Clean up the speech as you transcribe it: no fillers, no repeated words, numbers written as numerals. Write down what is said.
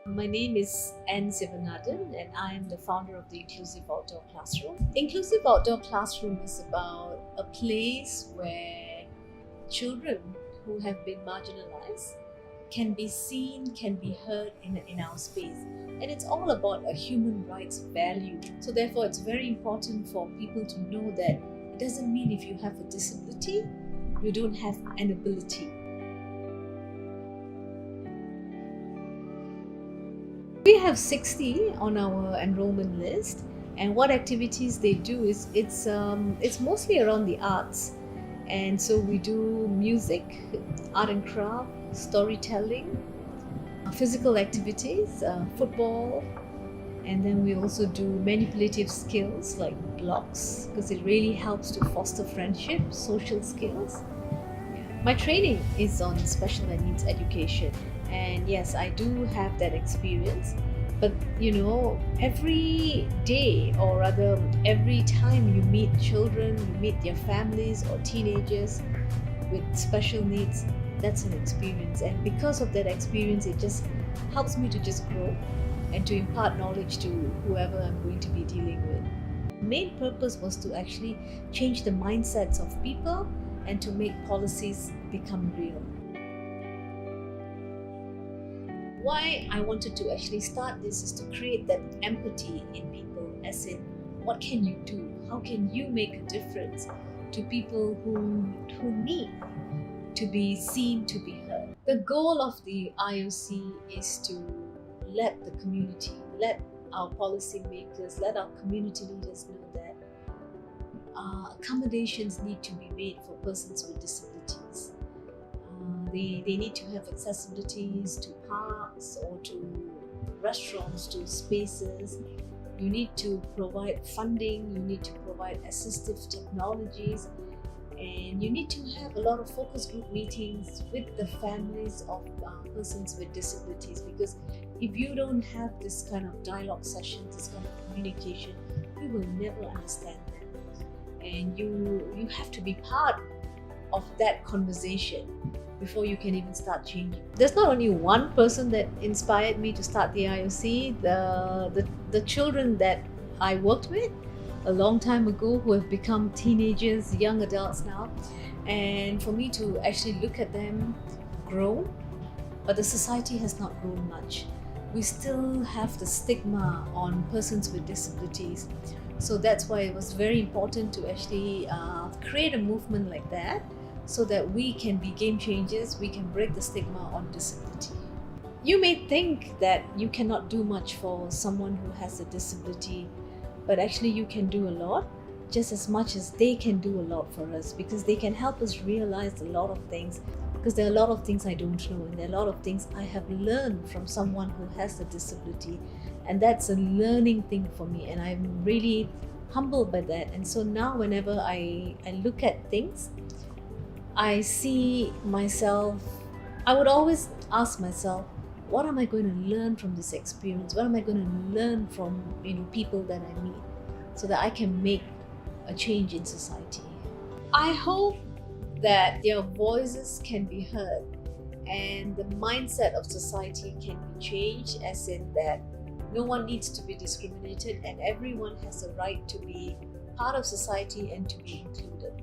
My name is N. Sivanathan and I am the founder of the Inclusive Outdoor Classroom. Inclusive Outdoor Classroom is about a place where children who have been marginalized can be seen, can be heard in our space. And it's all about a human rights value. So therefore, it's very important for people to know that it doesn't mean if you have a disability, you don't have an ability. We have 60 on our enrollment list, and what activities they do is it's mostly around the arts. And so we do music, art and craft, storytelling, physical activities, football, and then we also do manipulative skills like blocks because it really helps to foster friendship, social skills. My training is on special needs education, and yes, I do have that experience. But every day, or rather every time you meet children, you meet their families or teenagers with special needs, that's an experience. And because of that experience, it just helps me to just grow and to impart knowledge to whoever I'm going to be dealing with. The main purpose was to actually change the mindsets of people and to make policies become real. Why I wanted to actually start this is to create that empathy in people, as in, what can you do? How can you make a difference to people who need to be seen, to be heard? The goal of the IOC is to let the community, let our policymakers, let our community leaders know that accommodations need to be made for persons with disabilities. They need to have accessibilities to parks or to restaurants, to spaces. You need to provide funding, you need to provide assistive technologies, and you need to have a lot of focus group meetings with the families of persons with disabilities, because if you don't have this kind of dialogue sessions, this kind of communication, you will never understand them. And you have to be part of that conversation before you can even start changing. There's not only one person that inspired me to start the IOC. The children that I worked with a long time ago who have become teenagers, young adults now, and for me to actually look at them grow, but the society has not grown much. We still have the stigma on persons with disabilities. So that's why it was very important to actually create a movement like that, so that we can be game changers, we can break the stigma on disability. You may think that you cannot do much for someone who has a disability, but actually you can do a lot, just as much as they can do a lot for us, because they can help us realize a lot of things. Because there are a lot of things I don't know, and there are a lot of things I have learned from someone who has a disability, and that's a learning thing for me, and I'm really humbled by that. And so now whenever I look at things, I see myself, I would always ask myself, what am I going to learn from this experience? What am I going to learn from people that I meet, so that I can make a change in society? I hope that their voices can be heard and the mindset of society can be changed, as in that no one needs to be discriminated and everyone has a right to be part of society and to be included.